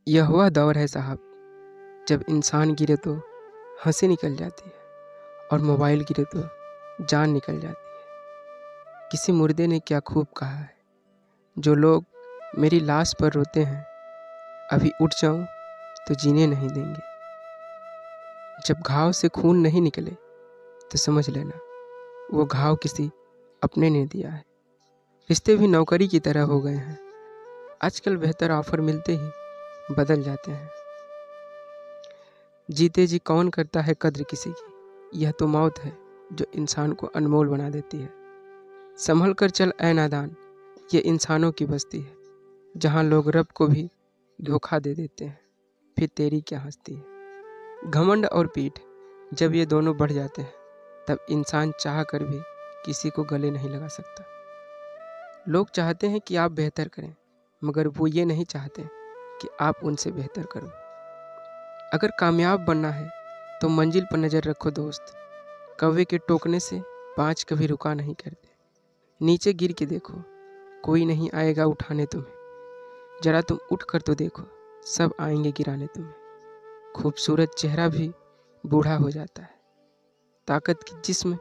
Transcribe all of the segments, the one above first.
यह वह दौर है साहब, जब इंसान गिरे तो हंसी निकल जाती है और मोबाइल गिरे तो जान निकल जाती है। किसी मुर्दे ने क्या खूब कहा है, जो लोग मेरी लाश पर रोते हैं, अभी उठ जाऊं तो जीने नहीं देंगे। जब घाव से खून नहीं निकले तो समझ लेना वो घाव किसी अपने ने दिया है। रिश्ते भी नौकरी की तरह हो गए हैं, आजकल बेहतर ऑफर मिलते ही बदल जाते हैं। जीते जी कौन करता है कद्र किसी की, यह तो मौत है जो इंसान को अनमोल बना देती है। संभल कर चल ऐ नादान, ये इंसानों की बस्ती है, जहाँ लोग रब को भी धोखा दे देते हैं, फिर तेरी क्या हंसती है। घमंड और पीठ जब ये दोनों बढ़ जाते हैं, तब इंसान चाह कर भी किसी को गले नहीं लगा सकता। लोग चाहते हैं कि आप बेहतर करें, मगर वो ये नहीं चाहते कि आप उनसे बेहतर करो। अगर कामयाब बनना है तो मंजिल पर नज़र रखो दोस्त, कौवे के टोकने से बाज कभी रुका नहीं करते। नीचे गिर के देखो, कोई नहीं आएगा उठाने तुम्हें, जरा तुम उठ कर तो देखो, सब आएंगे गिराने तुम्हें। खूबसूरत चेहरा भी बूढ़ा हो जाता है, ताकत की जिस्म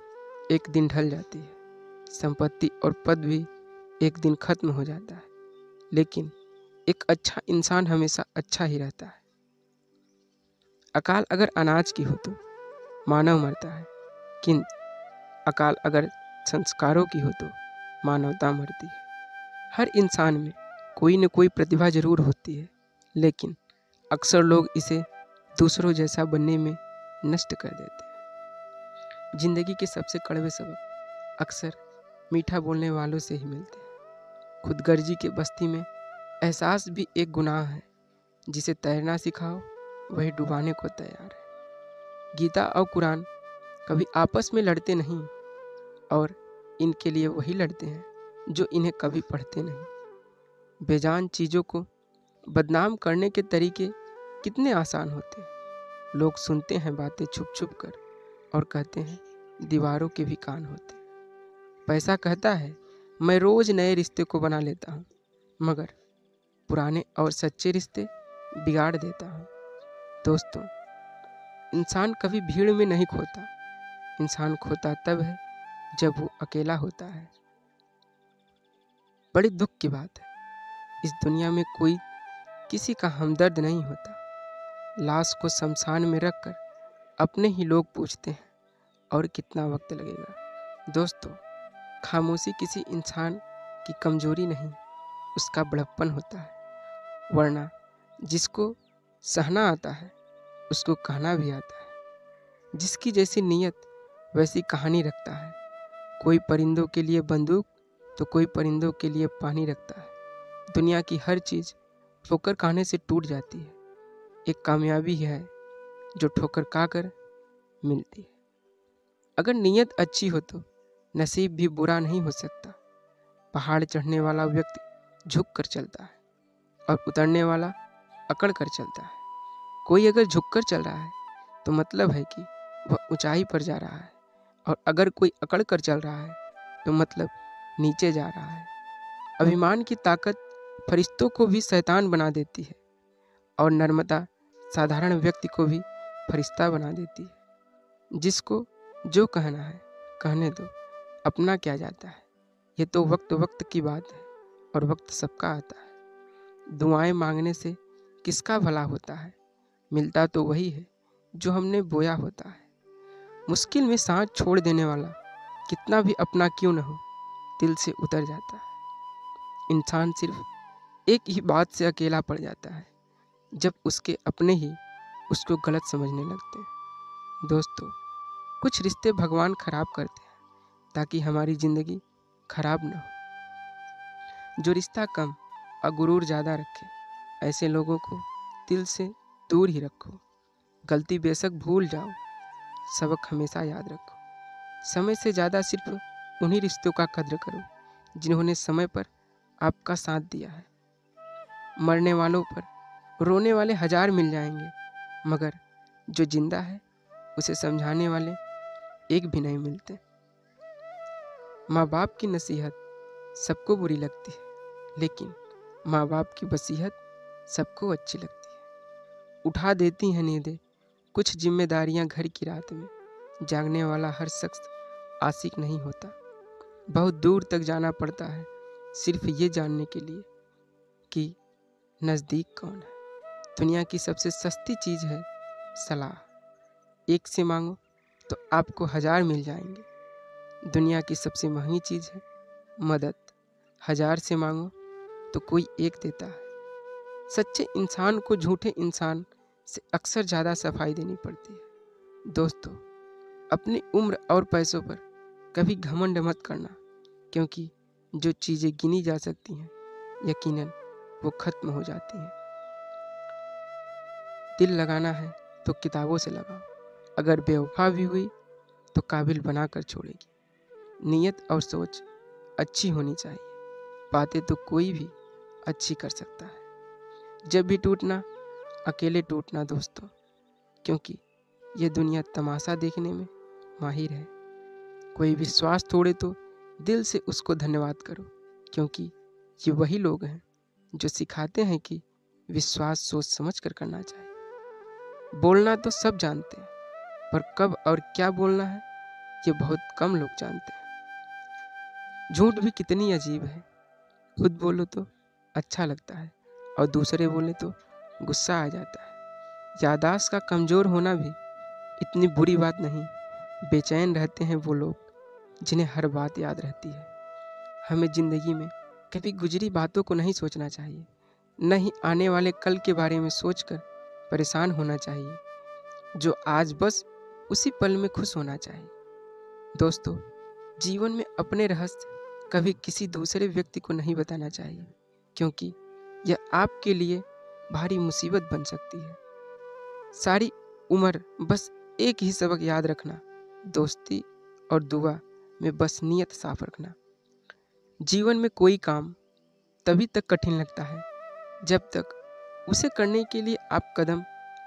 एक दिन ढल जाती है, संपत्ति और पद भी एक दिन खत्म हो जाता है, लेकिन एक अच्छा इंसान हमेशा अच्छा ही रहता है। अकाल अगर अनाज की हो तो मानव मरता है, किंतु अकाल अगर संस्कारों की हो तो मानवता मरती है। हर इंसान में कोई न कोई प्रतिभा जरूर होती है, लेकिन अक्सर लोग इसे दूसरों जैसा बनने में नष्ट कर देते हैं। जिंदगी के सबसे कड़वे सबक अक्सर मीठा बोलने वालों से ही मिलते हैं। खुदगर्जी के बस्ती में एहसास भी एक गुनाह है, जिसे तैरना सिखाओ वही डुबाने को तैयार है। गीता और कुरान कभी आपस में लड़ते नहीं, और इनके लिए वही लड़ते हैं जो इन्हें कभी पढ़ते नहीं। बेजान चीज़ों को बदनाम करने के तरीके कितने आसान होते हैं। लोग सुनते हैं बातें छुप छुप कर और कहते हैं दीवारों के भी कान होते हैं। पैसा कहता है मैं रोज नए रिश्ते को बना लेता हूँ, मगर पुराने और सच्चे रिश्ते बिगाड़ देता हूँ। दोस्तों, इंसान कभी भीड़ में नहीं खोता, इंसान खोता तब है जब वो अकेला होता है। बड़ी दुख की बात है, इस दुनिया में कोई किसी का हमदर्द नहीं होता। लाश को शमशान में रखकर अपने ही लोग पूछते हैं और कितना वक्त लगेगा। दोस्तों, खामोशी किसी इंसान की कमजोरी नहीं, उसका बड़प्पन होता है। वरना जिसको सहना आता है उसको कहना भी आता है। जिसकी जैसी नीयत वैसी कहानी रखता है। कोई परिंदों के लिए बंदूक तो कोई परिंदों के लिए पानी रखता है। दुनिया की हर चीज़ ठोकर खाने से टूट जाती है, एक कामयाबी है जो ठोकर खाकर मिलती है। अगर नीयत अच्छी हो तो नसीब भी बुरा नहीं हो सकता। पहाड़ चढ़ने वाला व्यक्ति झुक कर चलता है और उतरने वाला अकड़ कर चलता है। कोई अगर झुककर चल रहा है तो मतलब है कि वह ऊंचाई पर जा रहा है, और अगर कोई अकड़ कर चल रहा है तो मतलब नीचे जा रहा है। अभिमान की ताकत फरिश्तों को भी शैतान बना देती है, और नर्मता साधारण व्यक्ति को भी फरिश्ता बना देती है। जिसको जो कहना है कहने दो, अपना क्या जाता है। ये तो वक्त वक्त की बात है, और वक्त सबका आता है। दुआएं मांगने से किसका भला होता है, मिलता तो वही है जो हमने बोया होता है। मुश्किल में सांस छोड़ देने वाला कितना भी अपना क्यों न हो, दिल से उतर जाता है। इंसान सिर्फ एक ही बात से अकेला पड़ जाता है, जब उसके अपने ही उसको गलत समझने लगते हैं। दोस्तों, कुछ रिश्ते भगवान खराब करते हैं ताकि हमारी जिंदगी खराब न हो। जो रिश्ता कम और गुरूर ज़्यादा रखे, ऐसे लोगों को दिल से दूर ही रखो। गलती बेशक भूल जाओ, सबक हमेशा याद रखो। समय से ज़्यादा सिर्फ उन्हीं रिश्तों का कद्र करो जिन्होंने समय पर आपका साथ दिया है। मरने वालों पर रोने वाले 1000 मिल जाएंगे, मगर जो जिंदा है उसे समझाने वाले एक भी नहीं मिलते। माँ बाप की नसीहत सबको बुरी लगती है, लेकिन माँ बाप की वसीयत सबको अच्छी लगती है। उठा देती हैं नींदें, कुछ जिम्मेदारियां घर की रात में। जागने वाला हर शख्स आशिक नहीं होता। बहुत दूर तक जाना पड़ता है सिर्फ ये जानने के लिए कि नज़दीक कौन है। दुनिया की सबसे सस्ती चीज़ है सलाह। एक से मांगो तो आपको 1000 मिल जाएंगे। दुनिया की सबसे महंगी चीज़ है मदद। 1000 से मांगो तो कोई एक देता है। सच्चे इंसान को झूठे इंसान से अक्सर ज़्यादा सफाई देनी पड़ती है। दोस्तों, अपनी उम्र और पैसों पर कभी घमंड मत करना, क्योंकि जो चीज़ें गिनी जा सकती हैं यकीनन वो खत्म हो जाती हैं। दिल लगाना है तो किताबों से लगाओ, अगर बेवफा भी हुई तो काबिल बनाकर छोड़ेगी। नीयत और सोच अच्छी होनी चाहिए, बातें तो कोई भी अच्छी कर सकता है। जब भी टूटना, अकेले टूटना दोस्तों, क्योंकि यह दुनिया तमाशा देखने में माहिर है। कोई विश्वास तोड़े तो दिल से उसको धन्यवाद करो, क्योंकि ये वही लोग हैं जो सिखाते हैं कि विश्वास सोच समझ कर करना चाहिए। बोलना तो सब जानते हैं, पर कब और क्या बोलना है ये बहुत कम लोग जानते हैं। झूठ भी कितनी अजीब है, खुद बोलो तो अच्छा लगता है और दूसरे बोले तो गुस्सा आ जाता है। याददाश्त का कमज़ोर होना भी इतनी बुरी बात नहीं। बेचैन रहते हैं वो लोग जिन्हें हर बात याद रहती है। हमें ज़िंदगी में कभी गुजरी बातों को नहीं सोचना चाहिए, न ही आने वाले कल के बारे में सोचकर परेशान होना चाहिए। जो आज बस उसी पल में खुश होना चाहिए। दोस्तों, जीवन में अपने रहस्य कभी किसी दूसरे व्यक्ति को नहीं बताना चाहिए, क्योंकि यह आपके लिए भारी मुसीबत बन सकती है। सारी उम्र बस एक ही सबक याद रखना, दोस्ती और दुआ में बस नीयत साफ रखना। जीवन में कोई काम तभी तक कठिन लगता है जब तक उसे करने के लिए आप कदम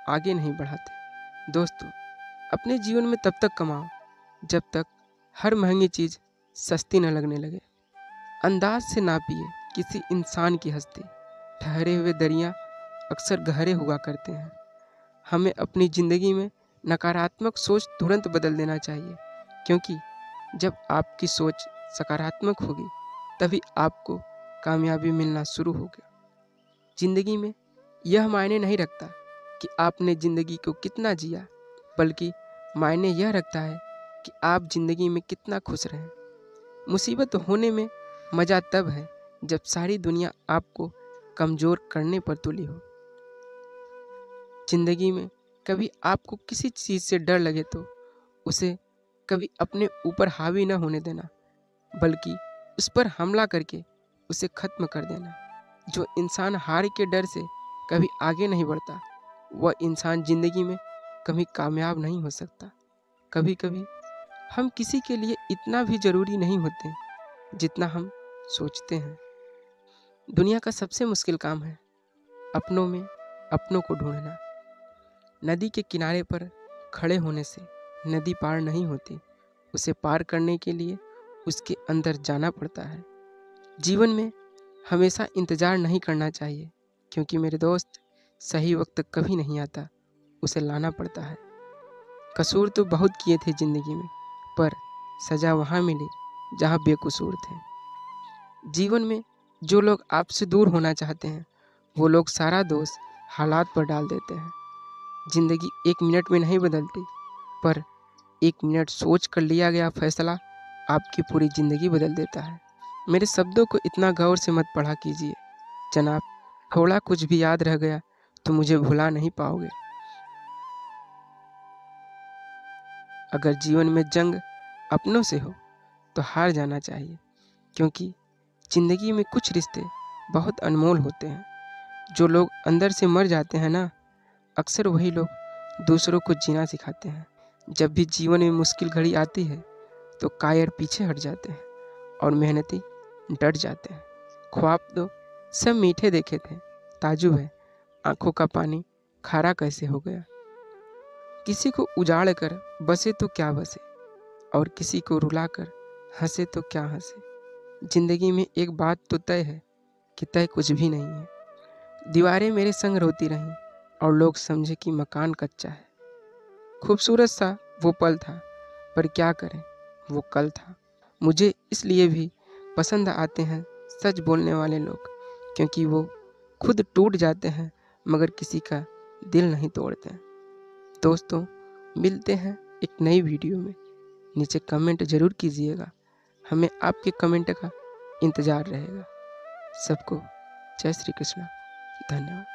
आगे नहीं बढ़ाते। दोस्तों, अपने जीवन में तब तक कमाओ जब तक हर महंगी चीज़ सस्ती न लगने लगे। अंदाज से नापिए किसी इंसान की हस्ती, ठहरे हुए दरिया अक्सर गहरे हुआ करते हैं। हमें अपनी ज़िंदगी में नकारात्मक सोच तुरंत बदल देना चाहिए, क्योंकि जब आपकी सोच सकारात्मक होगी तभी आपको कामयाबी मिलना शुरू होगी। ज़िंदगी में यह मायने नहीं रखता कि आपने ज़िंदगी को कितना जिया, बल्कि मायने यह रखता है कि आप ज़िंदगी में कितना खुश रहें। मुसीबत होने में मज़ा तब है जब सारी दुनिया आपको कमज़ोर करने पर तुली हो। ज़िंदगी में कभी आपको किसी चीज़ से डर लगे तो उसे कभी अपने ऊपर हावी न होने देना, बल्कि उस पर हमला करके उसे ख़त्म कर देना। जो इंसान हार के डर से कभी आगे नहीं बढ़ता, वह इंसान ज़िंदगी में कभी कामयाब नहीं हो सकता। कभी कभी हम किसी के लिए इतना भी ज़रूरी नहीं होते जितना हम सोचते हैं। दुनिया का सबसे मुश्किल काम है अपनों में अपनों को ढूंढना। नदी के किनारे पर खड़े होने से नदी पार नहीं होती, उसे पार करने के लिए उसके अंदर जाना पड़ता है। जीवन में हमेशा इंतज़ार नहीं करना चाहिए, क्योंकि मेरे दोस्त सही वक्त कभी नहीं आता, उसे लाना पड़ता है। कसूर तो बहुत किए थे ज़िंदगी में, पर सज़ा वहाँ मिली जहाँ बेकसूर थे। जीवन में जो लोग आपसे दूर होना चाहते हैं, वो लोग सारा दोष हालात पर डाल देते हैं। ज़िंदगी 1 मिनट में नहीं बदलती, पर 1 मिनट सोच कर लिया गया फैसला आपकी पूरी ज़िंदगी बदल देता है। मेरे शब्दों को इतना गौर से मत पढ़ा कीजिए जनाब, थोड़ा कुछ भी याद रह गया तो मुझे भुला नहीं पाओगे। अगर जीवन में जंग अपनों से हो तो हार जाना चाहिए, क्योंकि ज़िंदगी में कुछ रिश्ते बहुत अनमोल होते हैं। जो लोग अंदर से मर जाते हैं ना, अक्सर वही लोग दूसरों को जीना सिखाते हैं। जब भी जीवन में मुश्किल घड़ी आती है तो कायर पीछे हट जाते हैं और मेहनती डट जाते हैं। ख्वाब तो सब मीठे देखे थे, ताजुब है आंखों का पानी खारा कैसे हो गया। किसी को उजाड़ कर बसे तो क्या बसे, और किसी को रुला कर हंसे तो क्या हंसे। जिंदगी में एक बात तो तय है कि तय कुछ भी नहीं है। दीवारें मेरे संग रोती रहीं, और लोग समझे कि मकान कच्चा है। खूबसूरत सा वो पल था, पर क्या करें, वो कल था। मुझे इसलिए भी पसंद आते हैं सच बोलने वाले लोग, क्योंकि वो खुद टूट जाते हैं मगर किसी का दिल नहीं तोड़ते हैं। दोस्तों, मिलते हैं एक नई वीडियो में। नीचे कमेंट ज़रूर कीजिएगा, हमें आपके कमेंट का इंतज़ार रहेगा। सबको जय श्री कृष्ण, धन्यवाद।